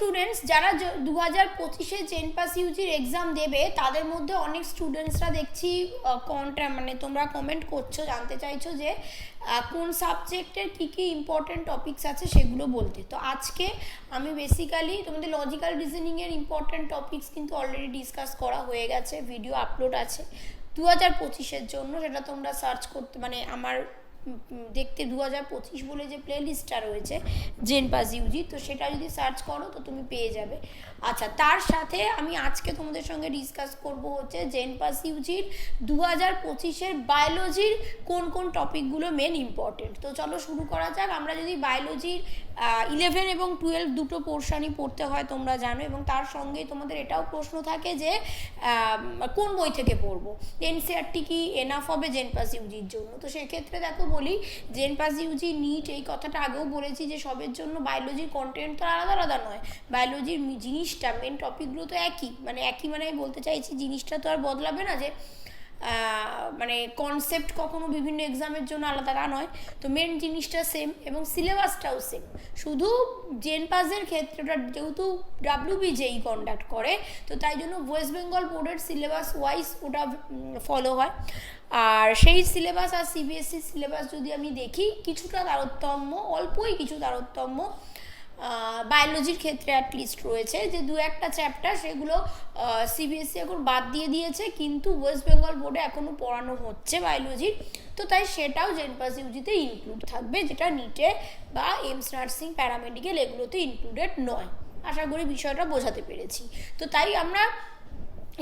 Students যারা 2025-এ gen পাস ইউজির exam দেবে তাদের মধ্যে অনেক স্টুডেন্টসরা দেখছি মানে তোমরা কমেন্ট করছো, জানতে চাইছো যে কোন সাবজেক্টের কী ইম্পর্টেন্ট টপিকস আছে সেগুলো বলতে। তো আজকে আমি বেসিক্যালি তোমাদের লজিক্যাল রিজনিংয়ের ইম্পর্টেন্ট টপিকস কিন্তু অলরেডি ডিসকাস করা হয়ে গেছে, ভিডিও আপলোড আছে 2025-এর জন্য, সেটা তোমরা সার্চ করতে মানে আমার দেখতে 2025 বলে যে প্লে লিস্টটা রয়েছে জেন পাস ইউজি, তো সেটা যদি সার্চ করো তো তুমি পেয়ে যাবে। আচ্ছা, তার সাথে আমি আজকে তোমাদের সঙ্গে ডিসকাস করব হচ্ছে জেন পাস ইউজির 2025-এর বায়োলজির কোন কোন টপিকগুলো মেন ইম্পর্টেন্ট। তো চলো শুরু করা যাক। আমরা যদি বায়োলজির 11 এবং 12 দুটো পোর্শনই পড়তে হয় তোমরা জানো, এবং তার সঙ্গে তোমাদের এটাও প্রশ্ন থাকে যে কোন বই থেকে পড়বো, এনসিইআরটি কি এনাফ হবে জেন পাস ইউজির জন্য। তো সেক্ষেত্রে দেখো বলি, জেন পাস ইউজি নিট এই কথাটা আগেও বলেছি যে সবের জন্য বায়োলজির কন্টেন্ট তো আলাদা আলাদা নয়, বায়োলজির জিনিসটা মেন টপিকগুলো তো একই, মানে আমি বলতে চাইছি জিনিসটা তো আর বদলাবে না, যে মানে কনসেপ্ট কখনো বিভিন্ন এক্সামের জন্য আলাদা তা নয়, তো মেন জিনিসটা সেম এবং সিলেবাসটাও সেম। শুধু জেন পাসের ক্ষেত্রে ওটা যেহেতু WBJEE কন্ডাক্ট করে, তো তাই জন্য ওয়েস্ট বেঙ্গল বোর্ডের সিলেবাস ওয়াইজ ওটা ফলো হয়। আর সেই সিলেবাস আর CBSE সিলেবাস যদি আমি দেখি, কিছুটা তারতম্য, অল্পই কিছু তারতম্য বায়োলজির ক্ষেত্রে অ্যাটলিস্ট রয়েছে, যে দু একটা চ্যাপ্টার সেগুলো CBSE এখন বাদ দিয়ে দিয়েছে, কিন্তু ওয়েস্ট বেঙ্গল বোর্ডে এখনও পড়ানো হচ্ছে বায়োলজি, তো তাই সেটাও জেন পাস ইউজিতে ইনক্লুড থাকবে, যেটা নিটে বা এইমস নার্সিং প্যারামেডিক্যাল এগুলোতে ইনক্লুডেড নয়। আশা করি বিষয়টা বোঝাতে পেরেছি। তো তাই আমরা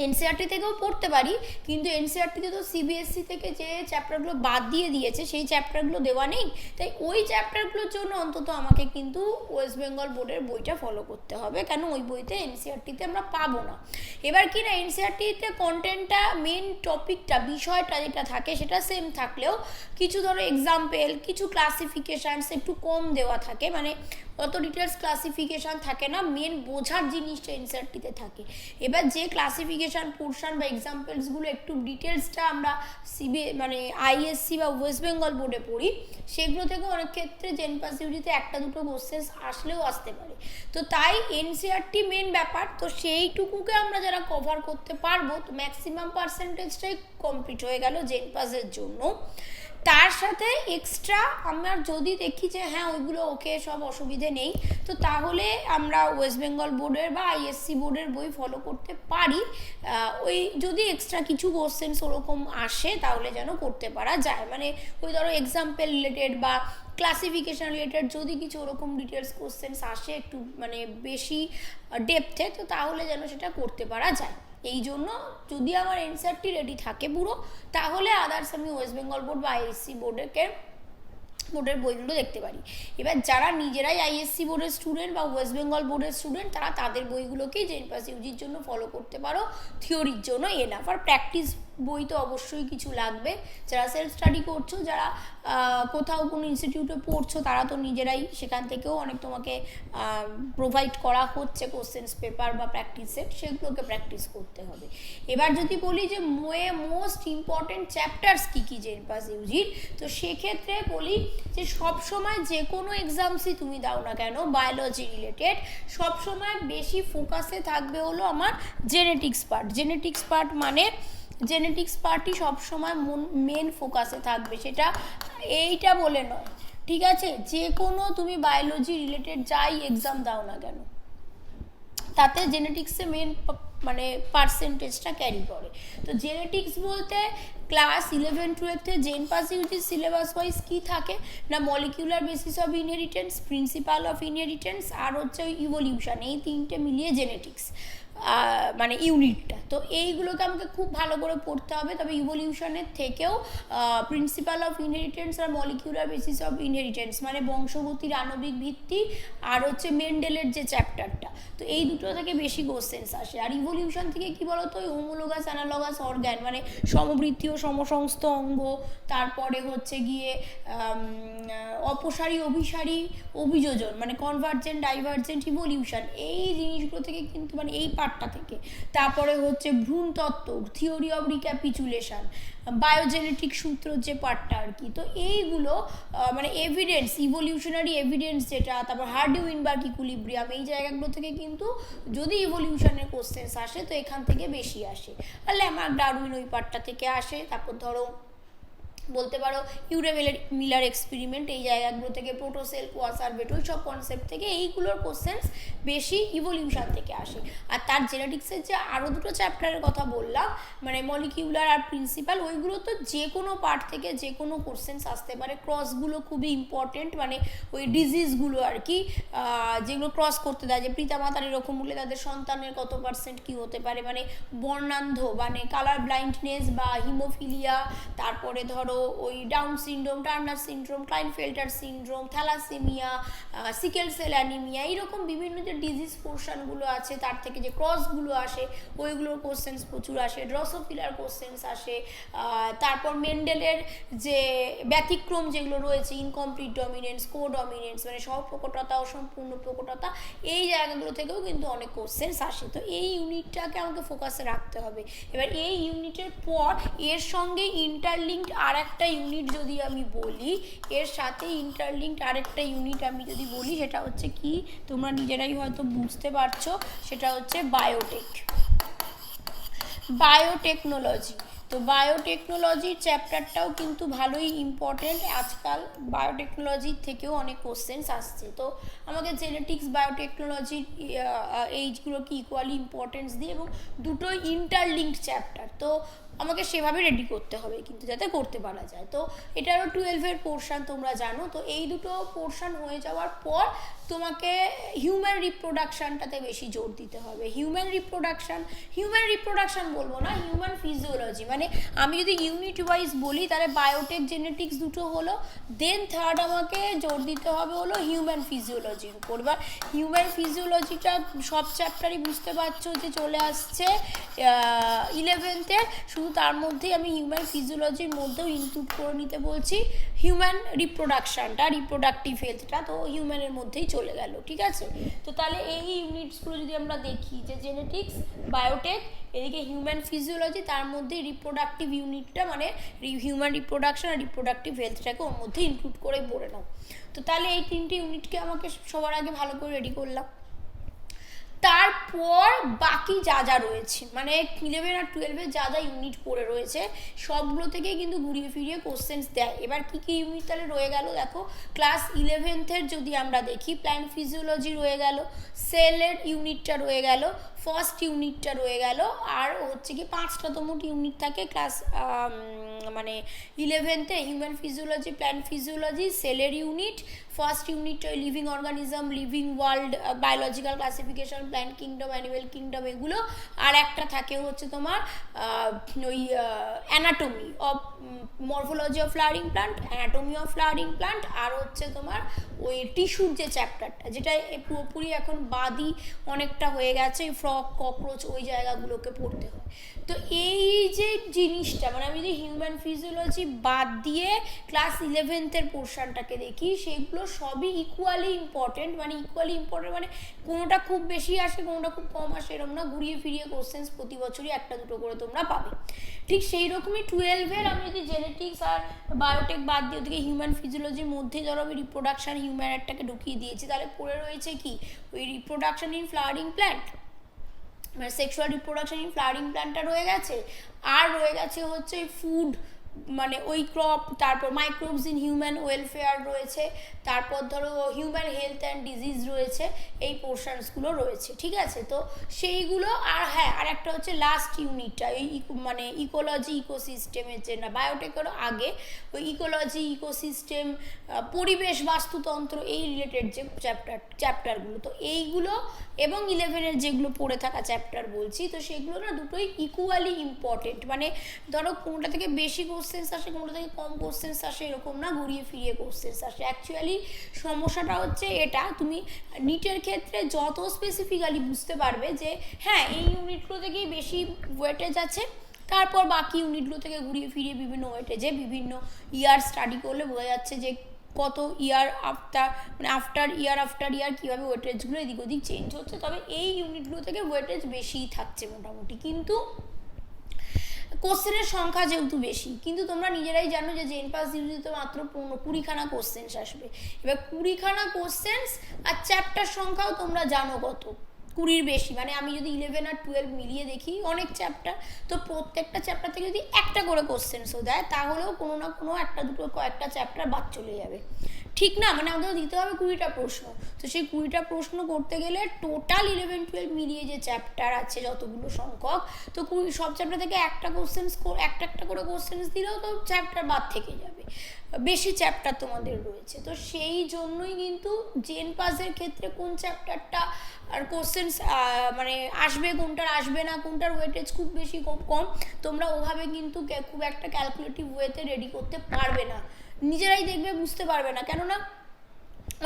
এনসিইআরটি থেকেও পড়তে পারি, কিন্তু এনসিইআরটিতে তো CBSE থেকে যে চ্যাপ্টারগুলো বাদ দিয়ে দিয়েছে সেই চ্যাপ্টারগুলো দেওয়া নেই, তাই ওই চ্যাপ্টারগুলোর জন্য অন্তত আমাকে কিন্তু ওয়েস্ট বেঙ্গল বোর্ডের বইটা ফলো করতে হবে, কেন ওই বইতে এনসিইআরটিতে আমরা পাবো না। এবার কি না, এনসিইআরটিতে কন্টেন্টটা মেন টপিকটা বিষয়টা যেটা থাকে সেটা সেম থাকলেও কিছু ধরো এক্সাম্পল, কিছু ক্লাসিফিকেশানস একটু কম দেওয়া থাকে, মানে অত ডিটেলস ক্লাসিফিকেশান থাকে না, মেন বোঝার জিনিসটা এনসিইআরটিতে থাকে। এবার যে ক্লাসিফিকেশান পোর্শন বা এক্সাম্পলসগুলো একটু ডিটেলসটা আমরা মানে ISC বা ওয়েস্ট বেঙ্গল বোর্ডে পড়ি, সেগুলো থেকে অনেক ক্ষেত্রে জেন পাস ইউজিতে একটা দুটো কোশ্চেন আসলেও আসতে পারে। তো তাই এনসিইআরটি মেন ব্যাপার, তো সেইটুকুকে আমরা যারা কভার করতে পারবো, তো ম্যাক্সিমাম পার্সেন্টেজটাই কমপ্লিট হয়ে গেল জেন পাসের জন্য। তার সাথে এক্সট্রা আমরা যদি দেখি যে হ্যাঁ ওইগুলো ওকে, সব অসুবিধে নেই, তো তাহলে আমরা ওয়েস্ট বেঙ্গল বোর্ডের বা ISC বোর্ডের বই ফলো করতে পারি। ওই যদি এক্সট্রা কিছু কোশ্চেন্স ওরকম আসে তাহলে যেন করতে পারা যায়, মানে ওই ধরো এক্সাম্পল রিলেটেড বা ক্লাসিফিকেশান রিলেটেড যদি কিছু ওরকম ডিটেলস কোশ্চেন্স আসে একটু মানে বেশি ডেপথে, তো তাহলে যেন সেটা করতে পারা যায়। এই জন্য যদি আমার এনসিইআরটি রেডি থাকে পুরো, তাহলে আদার্স আমি ওয়েস্ট বেঙ্গল বোর্ড বা ISC বোর্ডের বইগুলো দেখতে পারি। এবার যারা নিজেরাই ISC বোর্ডের স্টুডেন্ট বা ওয়েস্ট বেঙ্গল বোর্ডের স্টুডেন্ট, তারা তাদের বইগুলোকেই জেন পাস ইউজির জন্য ফলো করতে পারো, থিওরির জন্য এনাফ। আর প্র্যাকটিস বই তো অবশ্যই কিছু লাগবে, যারা সেলফ স্টাডি করছো, যারা কোথাও কোনো ইনস্টিটিউটে পড়ছো, তারা তো নিজেরাই সেখান থেকেও অনেক তোমাকে প্রোভাইড করা হচ্ছে কোশ্চেন্স পেপার বা প্র্যাকটিস সেট, সেগুলোকে প্র্যাকটিস করতে হবে। এবার যদি বলি যে মোস্ট ইম্পর্টেন্ট চ্যাপ্টার্স কী জেন পাস ইউজির, তো সেক্ষেত্রে বলি যে সবসময় যে কোনো এক্সামসই তুমি দাও না কেন বায়োলজি রিলেটেড, সবসময় বেশি ফোকাসে থাকবে হলো আমার জেনেটিক্স পার্ট, মানে জেনেটিক্স পার্টই সবসময় মেন ফোকাসে থাকবে, সেটা এইটা বলে নয়, ঠিক আছে? যে কোনো তুমি বায়োলজি রিলেটেড যাই এক্সাম দাও না কেন, তাতে জেনেটিক্সে মেন মানে পার্সেন্টেজটা ক্যারি করে। তো জেনেটিক্স বলতে ক্লাস 11-12-তে জেন পাস ইউজির সিলেবাস ওয়াইজ কী থাকে না, molecular basis of inheritance, principle of inheritance, আর হচ্ছে ইভলিউশন, এই তিনটে মিলিয়ে জেনেটিক্স মানে ইউনিটটা। তো এইগুলোকে আমাকে খুব ভালো করে পড়তে হবে, তবে ইভলিউশনের থেকেও প্রিন্সিপাল অফ ইনহেরিটেন্স আর মলিকিউলার বেসিস অফ ইনহেরিটেন্স মানে বংশগতির আণবিক ভিত্তি, আর হচ্ছে মেন্ডেলের যে চ্যাপ্টারটা, তো এই দুটো থেকে বেশি কোশ্চেন্স আসে। আর ইভলিউশন থেকে কি বলতো, ওই হোমোলোগাস অ্যানালগাস অর্গ্যান মানে সমবৃত্তি ও সমসংস্থ অঙ্গ, তারপরে হচ্ছে গিয়ে অপসারী অভিসারী অভিযোজন মানে কনভার্জেন্ট ডাইভার্জেন্ট ইভলিউশন, এই জিনিসগুলো থেকে কিন্তু মানে এই পার্ট পার্টটা থেকে। তারপরে হচ্ছে ভ্রূণতত্ত্ব, থিওরি অফ রিক্যাপিচুলেশন, বায়োজেনেটিক সূত্র যে পার্টটা আর কি। তো এইগুলো মানে এভিডেন্স, ইভলিউশনারি এভিডেন্স যেটা, তারপর হার্ডি-উইনবার্গ ইকুইলিব্রিয়াম, এই জায়গাগুলো থেকে কিন্তু যদি ইভলিউশনের কোশ্চেন্স আসে তো এখান থেকে বেশি আসে। আর ল্যামার্ক ডারউইন ওই পার্টটা থেকে আসে। তারপর ধরো বলতে পারো ইউরে মিলার এক্সপেরিমেন্ট, এই জায়গাগুলো থেকে, প্রোটোসেল, কোয়াসারভেট, ওই সব কনসেপ্ট থেকে এইগুলোর কোশ্চেন্স বেশি ইভলিউশন থেকে আসে। আর তার জেনেটিক্সের যে আরও দুটো চ্যাপ্টারের কথা বললাম, মানে মলিকিউলার আর প্রিন্সিপাল, ওইগুলো তো যে কোনো পার্ট থেকে যে কোনো কোশ্চেন্স আসতে পারে। ক্রসগুলো খুবই ইম্পর্টেন্ট, মানে ওই ডিজিজগুলো আর কি, যেগুলো ক্রস করতে দেয়, যে পিতামাতার এরকম বলে তাদের সন্তানের কত পার্সেন্ট কী হতে পারে, মানে বর্ণান্ধ, মানে কালার ব্লাইন্ডনেস বা হিমোফিলিয়া, তারপরে ধরো ওই Down syndrome, Turner syndrome, Klinefelter syndrome, thalassaemia, sickle cell anaemia, এইরকম বিভিন্ন যে ডিজিজ পোর্শনগুলো আছে তার থেকে যে ক্রসগুলো আসে ওইগুলোর কোশ্চেন্স প্রচুর আসে। ড্রসোফিলার কোশ্চেন্স আসে। তারপর মেন্ডেলের যে ব্যতিক্রম যেগুলো রয়েছে, ইনকমপ্লিট ডমিনেন্স, কো ডমিনেন্স, মানে সহপ্রকটতা, অসম্পূর্ণ প্রকটতা, এই জায়গাগুলো থেকেও কিন্তু অনেক কোশ্চেন্স আসে। তো এই ইউনিটটাকে আমাকে ফোকাসে রাখতে হবে। এবার এই ইউনিটের পর এর সঙ্গে ইন্টারলিঙ্কড আর একটা ইউনিট যদি আমি বলি, এর সাথে ইন্টারলিঙ্কড আরেকটা ইউনিট আমি যদি বলি, সেটা হচ্ছে কি, তোমরা নিজেরাই হয়তো বুঝতে পারছো, সেটা হচ্ছে বায়োটেকনোলজি। তো বায়োটেকনোলজির চ্যাপ্টারটাও কিন্তু ভালোই ইম্পর্টেন্ট। আজকাল বায়োটেকনোলজির থেকেও অনেক কোশ্চেন্স আসছে। তো আমাকে জেনেটিক্স, বায়োটেকনোলজির এইগুলোকে ইকুয়ালি ইম্পর্টেন্স দিই, এবং দুটোই ইন্টারলিঙ্কড চ্যাপ্টার। তো আমাকে সেভাবে রেডি করতে হবে কিন্তু, যাতে করতে পারা যায়। তো এটারও 12-এর পোর্শন তোমরা জানো। তো এই দুটো পোর্শন হয়ে যাওয়ার পর তোমাকে হিউম্যান রিপ্রোডাকশানটাতে বেশি জোর দিতে হবে। হিউম্যান রিপ্রোডাকশান বলবো না, হিউম্যান ফিজিওলজি। মানে আমি যদি ইউনিট ওয়াইজ বলি তাহলে বায়োটেক, জেনেটিক্স দুটো হলো, দেন থার্ড আমাকে জোর দিতে হবে হলো হিউম্যান ফিজিওলজির উপর। এবার হিউম্যান ফিজিওলজিটা সব চ্যাপ্টারই বুঝতে পারছো যে চলে আসছে 11th-এ, শুধু তার মধ্যেই আমি হিউম্যান ফিজিওলজির মধ্যেও ইনক্লুড করে নিতে বলছি হিউম্যান রিপ্রোডাকশানটা, রিপ্রোডাক্টিভ হেলথটা, তো হিউম্যানের মধ্যেই চলে গেল। ঠিক আছে? তো তাহলে এই ইউনিটসগুলো যদি আমরা দেখি, যে জেনেটিক্স, বায়োটেক, এদিকে হিউম্যান ফিজিওলজি, তার মধ্যে রিপ্রোডাক্টিভ ইউনিটটা, মানে হিউম্যান রিপ্রোডাকশন আর রিপ্রোডাক্টিভ হেলথটাকে ওর মধ্যে ইনক্লুড করে পড়ে নাও। তো তাহলে এই তিনটে ইউনিটকে আমাকে সবার আগে ভালো করে রেডি করলাম। তারপর বাকি যা যা রয়েছে, মানে 11 আর 12-এ যা যা ইউনিট পড়ে রয়েছে সবগুলো থেকেই কিন্তু ঘুরিয়ে ফিরিয়ে কোশ্চেন্স দেয়। এবার কি কি ইউনিট তাহলে রয়ে গেল দেখো। ক্লাস 11th-এর যদি আমরা দেখি, প্ল্যান্ট ফিজিওলজি রয়ে গেল, সেলের ইউনিটটা রয়ে গেল, ফার্স্ট ইউনিটটা রয়ে গেল, আর হচ্ছে কি 5টা তো মোট ইউনিট থাকে ক্লাস মানে 11th-এ, হিউম্যান ফিজিওলজি, প্ল্যান্ট ফিজিওলজি, সেলের ইউনিট, ফার্স্ট ইউনিটটা living organism, living world, biological classification, plant kingdom, animal kingdom, এগুলো। আর একটা থাকে হচ্ছে তোমার ওই anatomy of, morphology of flowering plant, anatomy of flowering plant, আর হচ্ছে তোমার ওই টিস্যুর যে চ্যাপ্টারটা, যেটা পুরোপুরি এখন বাদই অনেকটা হয়ে গেছে, ফ্রগ, ককরোচ, ওই জায়গাগুলোকে পড়তে হয়। তো এই যে জিনিসটা, মানে আমি যদি হিউম্যান ফিজিওলজি বাদ দিয়ে ক্লাস 11th-এর পোর্শনটাকে দেখি, সেগুলো সবই ইকুয়ালি ইম্পর্টেন্ট। মানে কোনোটা খুব বেশি আসে, কোনোটা খুব কম আসে, এরকম না, ঘুরিয়ে ফিরিয়ে কোশ্চেন্স প্রতি বছরই একটা দুটো করে তোমরা পাবে। ঠিক সেই রকমই 12-এর আমি যদি জেনেটিক্স আর বায়োটেক বাদ দিয়ে ওদিকে হিউম্যান ফিজিওলজির মধ্যে ধরো আমি রিপ্রোডাকশন, হিউম্যানটাকে ঢুকিয়ে দিয়েছি, তাহলে পড়ে রয়েছে কি, ওই রিপ্রোডাকশন ইন ফ্লাওয়ারিং প্ল্যান্ট, মানে সেক্সুয়াল রিপ্রোডাকশন ইন ফ্লাওয়ারিং প্ল্যান্টটা রয়ে গেছে। আর রয়ে গেছে হচ্ছে ফুড, মানে ওই ক্রপ, তারপর মাইক্রোবস ইন হিউম্যান ওয়েলফেয়ার রয়েছে, তারপর ধরো হিউম্যান হেলথ অ্যান্ড ডিজিজ রয়েছে, এই পোর্শনসগুলো রয়েছে। ঠিক আছে? তো সেইগুলো। আর হ্যাঁ, আর একটা হচ্ছে লাস্ট ইউনিটটা, এই মানে ইকোলজি, ইকোসিস্টেমের, যে না বায়োটেকেরও আগে, ওই ইকোলজি, ইকোসিস্টেম, পরিবেশ, বাস্তুতন্ত্র, এই রিলেটেড যে চ্যাপ্টারগুলো, তো এইগুলো এবং 11-এর যেগুলো পড়ে থাকা চ্যাপ্টার বলছি, তো সেগুলো না দুটোই ইকুয়ালি ইম্পর্টেন্ট। মানে ধরো কোনটা থেকে বেশি কোশ্চেন্স আসে, কোনটা থেকে কম কোশ্চেন্স আসে, এরকম না, ঘুরিয়ে ফিরিয়ে কোশ্চেন্স আসে। অ্যাকচুয়ালি সমস্যাটা হচ্ছে এটা, তুমি নিটের ক্ষেত্রে যত স্পেসিফিক্যালি বুঝতে পারবে যে হ্যাঁ এই ইউনিটগুলো থেকেই বেশি ওয়েটেজ আছে, তারপর বাকি ইউনিটগুলো থেকে ঘুরিয়ে ফিরিয়ে বিভিন্ন ওয়েটেজে বিভিন্ন ইয়ার স্টাডি করলে বোঝা যাচ্ছে যে কত ইয়ার আফটার ইয়ার কীভাবে ওয়েটেজগুলো এদিক ওদিক চেঞ্জ হচ্ছে। তবে এই ইউনিটগুলো থেকে ওয়েটেজ বেশিই থাকছে মোটামুটি, কিন্তু কোশ্চেনের সংখ্যা যেহেতু বেশি, কিন্তু তোমরা নিজেরাই জানো যে জেন পাস ইউজিতে মাত্র 20খানা কোশ্চেন্স আসবে। এবার 20খানা কোশ্চেন্স আর চ্যাপ্টার সংখ্যাও তোমরা জানো কত, 20-র বেশি। মানে আমি যদি 11 আর 12 মিলিয়ে দেখি অনেক চ্যাপ্টার, তো প্রত্যেকটা চ্যাপ্টার থেকে যদি একটা করে কোশ্চেন্সও দেয় তাহলেও কোনো না কোনো একটা দুটো কয়েকটা চ্যাপ্টার বাদ চলে যাবে, ঠিক না? মানে আমাদের দিতে হবে 20টা প্রশ্ন, তো সেই 20টা প্রশ্ন করতে গেলে টোটাল 11-12 মিলিয়ে যে চ্যাপ্টার আছে যতগুলো সংখ্যক, তো সব চ্যাপ্টার থেকে একটা করে কোশ্চেন্স দিলেও তো চ্যাপ্টার বাদ থেকে যাবে, বেশি চ্যাপ্টার তোমাদের রয়েছে। তো সেই জন্যই কিন্তু জেন পাসের ক্ষেত্রে কোন চ্যাপ্টারটা আর কোশ্চেন্স মানে আসবে, কোনটার আসবে না, কোনটার ওয়েটেজ খুব বেশি খুব কম, তোমরা ওভাবে কিন্তু খুব একটা ক্যালকুলেটিভ ওয়েতে রেডি করতে পারবে না, নিজেরাই দেখবে বুঝতে পারবে না, কেননা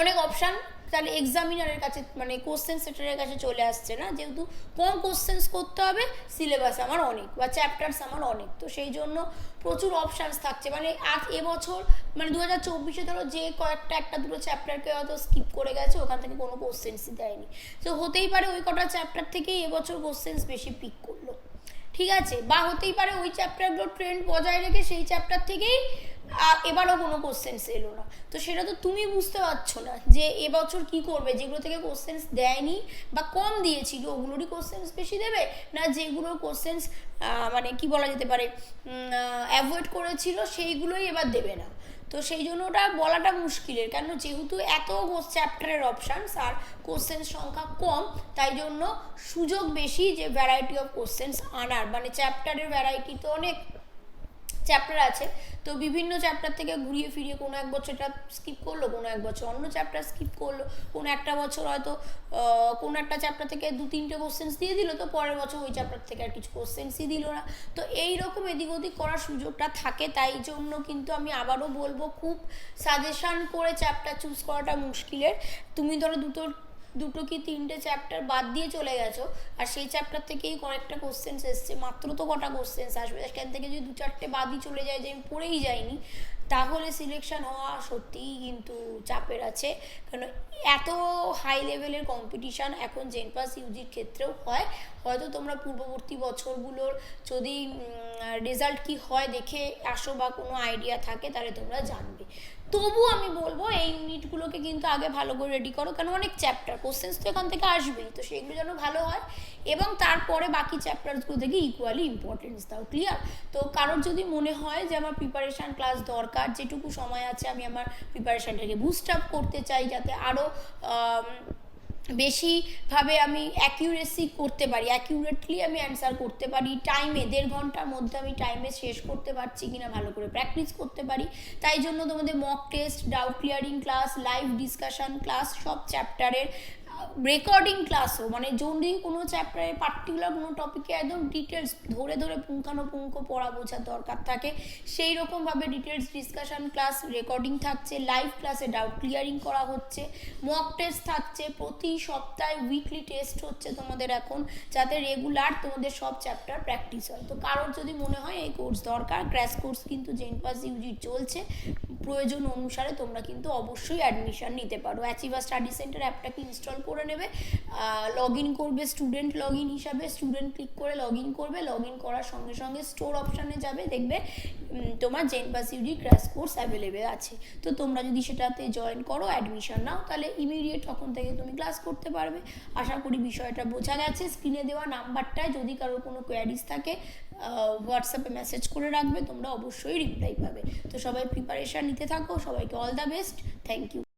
অনেক অপশান তাহলে এক্সামিনারের কাছে মানে কোশ্চেন সেটারের কাছে চলে আসছে না, যেহেতু কম কোশ্চেন্স করতে হবে, সিলেবাস আমার অনেক বা চ্যাপ্টার্স আমার অনেক, তো সেই জন্য প্রচুর অপশানস থাকছে। মানে এবছর মানে 2024-এ ধরো যে একটা দুটো চ্যাপ্টারকে হয়তো স্কিপ করে গেছে, ওখান থেকে কোনো কোশ্চেন্সই দেয়নি, তো হতেই পারে ওই কটা চ্যাপ্টার থেকেই এবছর কোশ্চেন্স বেশি পিক করলো, ঠিক আছে? বা হতেই পারে ওই চ্যাপ্টারগুলো ট্রেন্ড বজায় রেখে সেই চ্যাপ্টার থেকেই এবারও কোনো কোশ্চেন্স এলো না, তো সেটা তো তুমি বুঝতে পারছো না যে এবছর কি করবে, যেগুলো থেকে কোশ্চেন্স দেয়নি বা কম দিয়েছিল ওগুলোরই কোশ্চেন্স বেশি দেবে, না যেগুলোর কোশ্চেন্স মানে কি বলা যেতে পারে অ্যাভয়েড করেছিল সেইগুলোই এবার দেবে না। তো সেই জন্য ওটা বলাটা মুশকিলের, কেন যেহেতু এত চ্যাপ্টারের অপশানস আর কোশ্চেন্স সংখ্যা কম, তাই জন্য সুযোগ বেশি যে ভ্যারাইটি অফ কোশ্চেন্স আনার, মানে চ্যাপ্টারের ভ্যারাইটি তো অনেক চ্যাপ্টার আছে, তো বিভিন্ন চ্যাপ্টার থেকে ঘুরিয়ে ফিরিয়ে কোনো এক বছর এটা স্কিপ করলো, কোনো এক বছর অন্য চ্যাপ্টার স্কিপ করলো, কোনো একটা বছর হয়তো কোনো একটা চ্যাপ্টার থেকে 2-3টে কোশ্চেন্স দিয়ে দিল, তো পরের বছর ওই চ্যাপ্টার থেকে আর কিছু কোশ্চেন্সই দিল না, তো এইরকম এদিক ওদিক করার সুযোগটা থাকে। তাই জন্য কিন্তু আমি আবারও বলবো, খুব সাজেশন করে চ্যাপ্টার চুজ করাটা মুশকিলের। তুমি ধরো দুটো কি 3টে চ্যাপ্টার বাদ দিয়ে চলে গেছো, আর সেই চ্যাপ্টার থেকেই কয়েকটা কোশ্চেন্স এসছে, মাত্র তো কটা কোশ্চেন্স আসবে, সেখান থেকে যদি 2-4টে বাদই চলে যায় যে আমি পড়েই যাইনি, তাহলে সিলেকশন হওয়া সত্যিই কিন্তু চাপের আছে, কারণ এত হাই লেভেলের কম্পিটিশান এখন জেন পাস ইউজির ক্ষেত্রেও হয়। হয়তো তোমরা পূর্ববর্তী বছরগুলোর যদি রেজাল্ট কি হয় দেখে আসো বা কোনো আইডিয়া থাকে তাহলে তোমরা জানবে। তবু আমি বলবো এই ইউনিটগুলোকে কিন্তু আগে ভালো করে রেডি করো, কারণ অনেক চ্যাপ্টার কোশ্চেন্স তো এখান থেকে আসবেই, তো সেগুলো যেন ভালো হয়, এবং তারপরে বাকি চ্যাপ্টারসগুলো থেকে ইকুয়ালি ইম্পর্টেন্স দাও। ক্লিয়ার? তো কারোর যদি মনে হয় যে আমার প্রিপারেশান ক্লাস দরকার, যেটুকু সময় আছে আমি আমার প্রিপারেশানটাকে বুস্ট আপ করতে চাই, যাতে আরও বেশিভাবে আমি অ্যাকিউরেসি করতে পারি, অ্যাকিউরেটলি আমি অ্যান্সার করতে পারি, টাইমে 1.5 ঘন্টার মধ্যে আমি টাইমে শেষ করতে পারছি কিনা ভালো করে প্র্যাকটিস করতে পারি, তাই জন্য তোমাদের mock test, doubt clearing class, live discussion class, সব চ্যাপ্টারের রেকর্ডিং ক্লাসও, মানে যদি কোনো চ্যাপ্টারে পার্টিকুলার কোনো টপিকে একদম ডিটেলস ধরে ধরে পুঙ্খানুপুঙ্খ পড়া বোঝার দরকার থাকে, সেই রকমভাবে ডিটেলস ডিসকাশন ক্লাস রেকর্ডিং থাকছে, লাইভ ক্লাসে ডাউট ক্লিয়ারিং করা হচ্ছে, মক টেস্ট থাকছে, প্রতি সপ্তাহে উইকলি টেস্ট হচ্ছে তোমাদের এখন, যাতে রেগুলার তোমাদের সব চ্যাপ্টার প্র্যাকটিস হয়। তো কারোর যদি মনে হয় এই কোর্স দরকার, ক্র্যাশ কোর্স কিন্তু জেন পাস ইউজি চলছে, প্রয়োজন অনুসারে তোমরা কিন্তু অবশ্যই অ্যাডমিশন নিতে পারো। অ্যাচিভার স্টাডি সেন্টার অ্যাপটাকে ইনস্টল করে নেবে, লগ ইন করবে স্টুডেন্ট লগ ইন হিসাবে, স্টুডেন্ট ক্লিক করে লগ ইন করবে, লগ ইন করার সঙ্গে সঙ্গে স্টোর অপশানে যাবে, দেখবে তোমার JENPAS UG crash course available আছে, তো তোমরা যদি সেটাতে জয়েন করো, অ্যাডমিশন নাও, তাহলে ইমিডিয়েট তখন থেকে তুমি ক্লাস করতে পারবে। আশা করি বিষয়টা বোঝা গেছে। স্ক্রিনে দেওয়া নাম্বারটায় যদি কারোর কোনো কোয়ারিজ থাকে হোয়াটসঅ্যাপে মেসেজ করে রাখবে, তোমরা অবশ্যই রিপ্লাই পাবে। তো সবাই প্রিপারেশান নিতে থাকো, সবাইকে all the best, thank you.